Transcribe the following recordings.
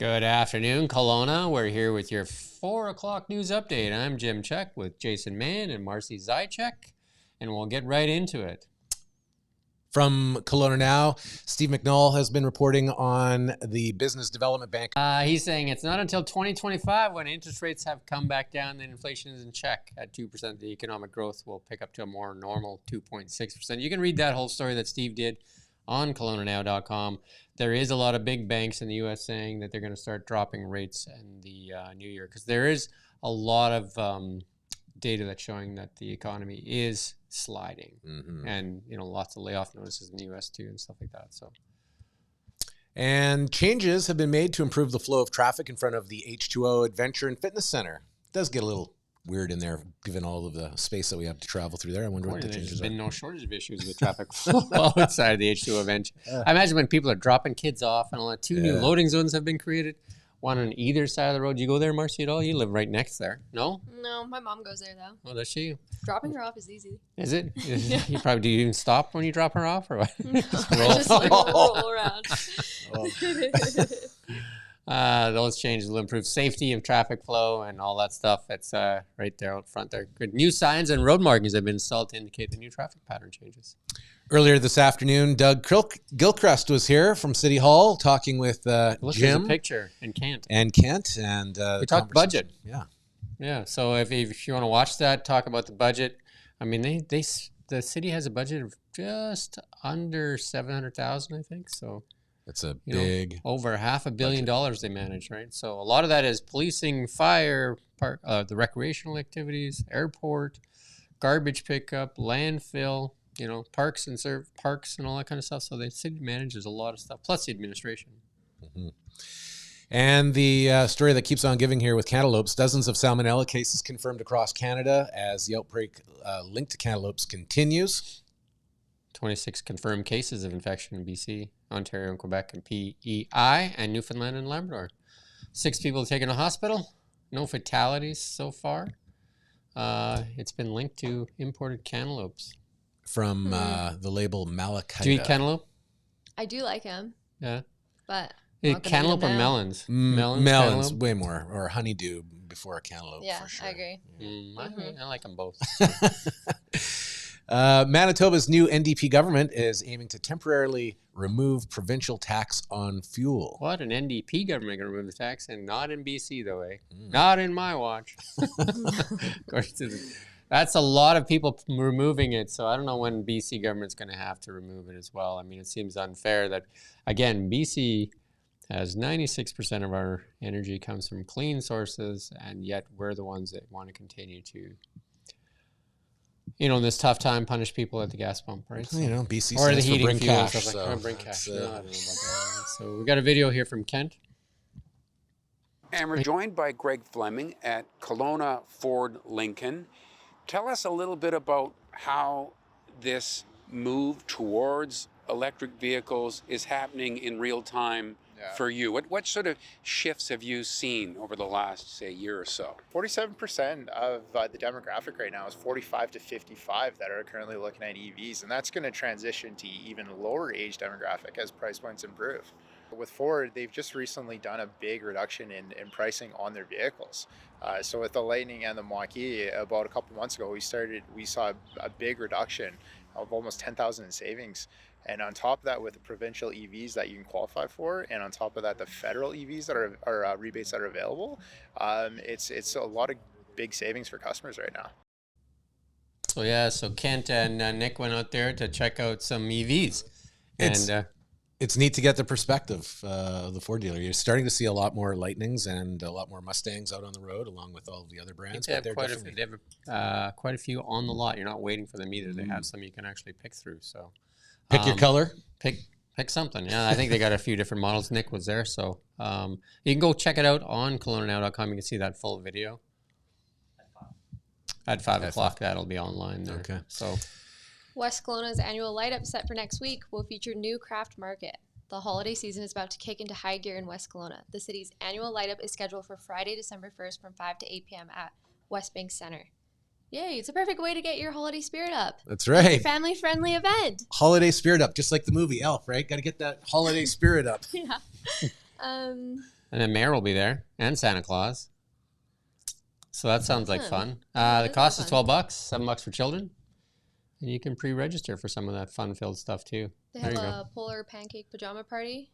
Good afternoon, Colona. We're here with your 4 o'clock news update. I'm Jim Check with Jason Mann and Marcy Zychek, and we'll get right into it. From Colona now, Steve McNall has been reporting on the Business Development Bank. He's saying it's not until 2025 when interest rates have come back down and inflation is in check at 2%. The economic growth will pick up to a more normal 2.6%. You can read that whole story that Steve did on colonanow.com. There is a lot of big banks in the U.S. saying that they're going to start dropping rates in the new year because there is a lot of data that's showing that the economy is sliding, and lots of layoff notices in the U.S. too and stuff like that. So, and changes have been made to improve the flow of traffic in front of the H2O Adventure and Fitness Center. It does get a little weird in there, given all of the space that we have to travel through there. I wonder what the changes are. There's been no shortage of issues with traffic flow outside of the H2O event. I imagine when people are dropping kids off and all that, 2 new loading zones have been created, one on either side of the road. You go there, Marcy, at all? You live right next there. No? No, my mom goes there, though. Oh, does she? Dropping her off is easy. Is it? Do you even stop when you drop her off, or what? No, just roll around. Those changes will improve safety of traffic flow and all that stuff. It's right there out front there. Good. New signs and road markings have been installed to indicate the new traffic pattern changes. Earlier this afternoon, Doug Gilchrist was here from City Hall talking with Jim. There's a picture and Kent. And we talked budget. Yeah. Yeah. So if you want to watch that, talk about the budget. I mean, the city has a budget of just under $700,000, I think. So it's a big over $500 million they manage, right? So a lot of that is policing, fire, the recreational activities, airport, garbage pickup, landfill, parks and all that kind of stuff. So the city manages a lot of stuff, plus the administration. And the story that keeps on giving here with cantaloupes, dozens of salmonella cases confirmed across Canada as the outbreak linked to cantaloupes continues. 26 confirmed cases of infection in BC, Ontario, and Quebec, and PEI, and Newfoundland and Labrador. 6 people taken to hospital. No fatalities so far. It's been linked to imported cantaloupes. From the label Malachite. Do you eat cantaloupe? I do like him. Yeah. But cantaloupe or melons? Melons, way more. Or honeydew before a cantaloupe, yeah, for sure. I agree. I like them both. Manitoba's new NDP government is aiming to temporarily remove provincial tax on fuel. What? An NDP government going to remove the tax? And not in BC, though, eh? Not in my watch. That's a lot of people removing it, so I don't know when BC government's going to have to remove it as well. I mean, it seems unfair that, again, BC has 96% of our energy comes from clean sources, and yet we're the ones that want to continue to, in this tough time, punish people at the gas pump, right? So, BC or the heating bring fuel, cash. Stuff like bring cash. No, I don't know about that. So we got a video here from Kent. And we're joined by Greg Fleming at Colona Ford Lincoln. Tell us a little bit about how this move towards electric vehicles is happening in real time for you. What sort of shifts have you seen over the last, say, year or so? 47% of the demographic right now is 45 to 55 that are currently looking at EVs, and that's going to transition to even lower age demographic as price points improve. With Ford, they've just recently done a big reduction in pricing on their vehicles. So with the Lightning and the Mach-E, about a couple months ago, we saw a big reduction of almost 10,000 in savings. And on top of that, with the provincial EVs that you can qualify for, and on top of that, the federal EVs that are rebates that are available, it's a lot of big savings for customers right now. So Kent and Nick went out there to check out some EVs. It's neat to get the perspective of the Ford dealer. You're starting to see a lot more Lightnings and a lot more Mustangs out on the road, along with all of the other brands. They have quite a few on the lot. You're not waiting for them either. They have some you can actually pick through. So pick your color. Pick something. Yeah, I think they got a few different models. Nick was there, so you can go check it out on colonanow.com. You can see that full video. At 5 o'clock, that'll be online there. Okay. So. West Kelowna's annual light-up set for next week will feature new craft market. The holiday season is about to kick into high gear in West Kelowna. The city's annual light-up is scheduled for Friday, December 1st from 5 to 8 p.m. at West Bank Center. Yay, it's a perfect way to get your holiday spirit up. That's right. Family-friendly event. Holiday spirit up, just like the movie Elf, right? Got to get that holiday spirit up. Yeah. And then Mayor will be there and Santa Claus. So that sounds like fun. That The is cost is fun. $12, $7 for children. And you can pre-register for some of that fun-filled stuff too. They There have you a go. polar pancake pajama party.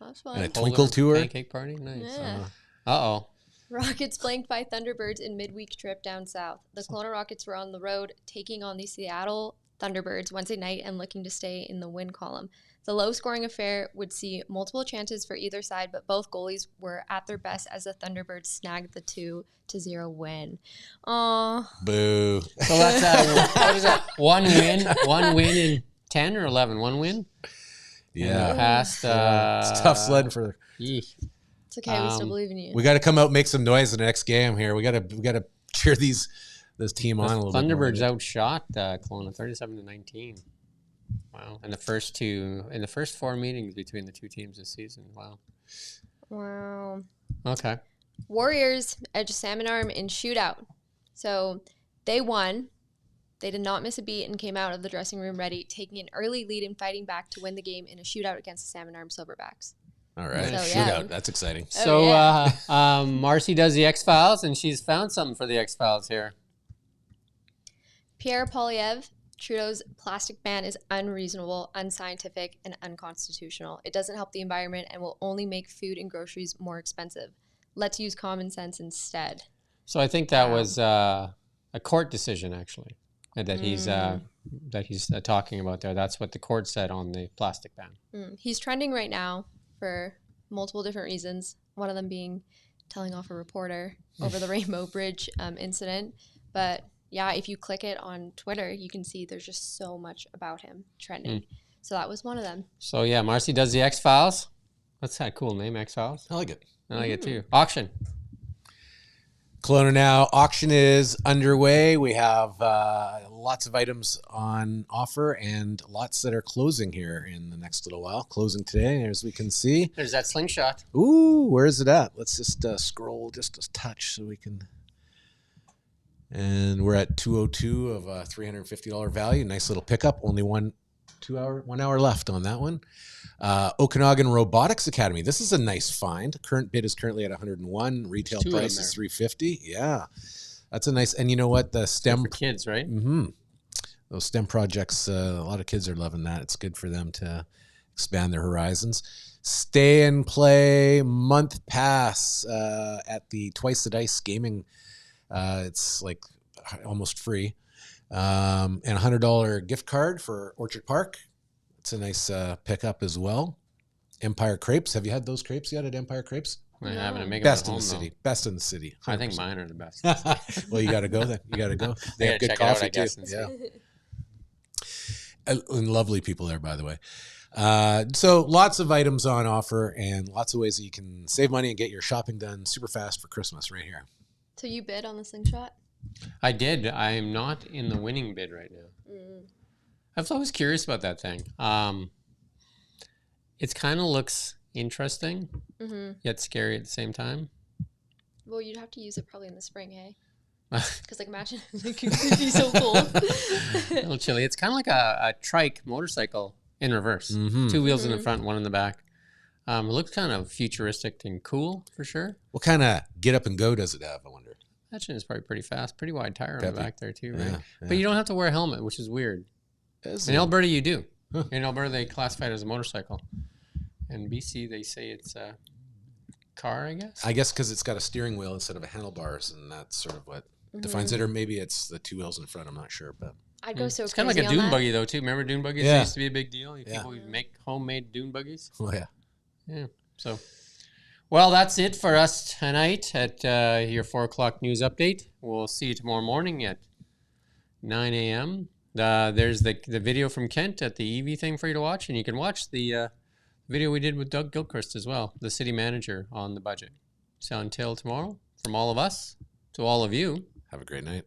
That's And a fun. twinkle tour. Pancake party? Nice. Yeah. Uh-oh. Rockets flanked by Thunderbirds in midweek trip down south. The Kelowna Rockets were on the road taking on the Seattle Thunderbirds Wednesday night and looking to stay in the win column. The low-scoring affair would see multiple chances for either side, but both goalies were at their best as the Thunderbirds snagged the 2-0 win. Aww. Boo. So that's, what is that? One win in 10 or 11? One win? Yeah. Past, It's tough sledding for. yeesh. It's okay, we still believe in you. We got to come out and make some noise in the next game here. We got to cheer this team on a little bit more. Thunderbirds outshot Kelowna 37-19. Wow. In the first 4 meetings between the two teams this season. Wow. Wow. Okay. Warriors edged Salmon Arm in shootout. So they won. They did not miss a beat and came out of the dressing room ready, taking an early lead and fighting back to win the game in a shootout against the Salmon Arm Silverbacks. All right. So, Shootout. yeah. That's exciting. So yeah. Marcy does the X-Files, and she's found something for the X-Files here. Pierre Poilievre, Trudeau's plastic ban is unreasonable, unscientific, and unconstitutional. It doesn't help the environment and will only make food and groceries more expensive. Let's use common sense instead. So I think that was a court decision, actually, that he's talking about there. That's what the court said on the plastic ban. He's trending right now for multiple different reasons, one of them being telling off a reporter over the Rainbow Bridge incident. But yeah, if you click it on Twitter, you can see there's just so much about him trending. So that was one of them. So yeah, Marcy does the X-Files. That's that cool name, X-Files. I like it. I like it too. Auction. Kelowna now. Auction is underway. We have lots of items on offer and lots that are closing here in the next little while. Closing today, as we can see. There's that slingshot. Ooh, where is it at? Let's just scroll just a touch so we can. And we're at 202 of a $350 value. Nice little pickup. Only 1 hour left on that one. Okanagan Robotics Academy. This is a nice find. Current bid is currently at 101. Retail price is 350. Yeah, that's a nice. And you know what? The STEM for kids, right? Mm-hmm. Those STEM projects. A lot of kids are loving that. It's good for them to expand their horizons. Stay and play month pass at the Twice the Dice gaming. It's like almost free. And $100 gift card for Orchard Park. It's a nice pickup as well. Empire Crepes. Have you had those crepes yet at Empire Crepes? I haven't. Make Best them in at the home, city. Best in the city. though. I think mine are the best. Well, you got to go then. You got to go. They have good check it out, coffee I guess, too. and Yeah. And lovely people there, by the way. So lots of items on offer and lots of ways that you can save money and get your shopping done super fast for Christmas right here. So you bid on the slingshot? I did. I am not in the winning bid right now. I was always curious about that thing. It kind of looks interesting, yet scary at the same time. Well, you'd have to use it probably in the spring, hey? Because like imagine like it could be so cold. A little chilly. It's kind of like a trike motorcycle in reverse. 2 wheels in the front, 1 in the back. It looks kind of futuristic and cool for sure. What kind of get up and go does it have, I wonder? That is probably pretty fast. Pretty wide tire on Peppy. the back there too, right? Yeah, But you don't have to wear a helmet, which is weird. In Alberta, you do. In Alberta, they classify it as a motorcycle. In BC, they say it's a car, I guess. I guess because it's got a steering wheel instead of a handlebars, and that's sort of what defines it. Or maybe it's the 2 wheels in front. I'm not sure, but I'd go so it's crazy kind of like a on dune that. buggy, though, too. Remember dune buggies? Yeah. They used to be a big deal. Yeah. People would make homemade dune buggies. oh yeah. Yeah. So, well, that's it for us tonight at your 4 o'clock news update. We'll see you tomorrow morning at 9 a.m. There's the video from Kent at the EV thing for you to watch, and you can watch the video we did with Doug Gilchrist as well, the city manager, on the budget. So until tomorrow, from all of us to all of you, Have a great night.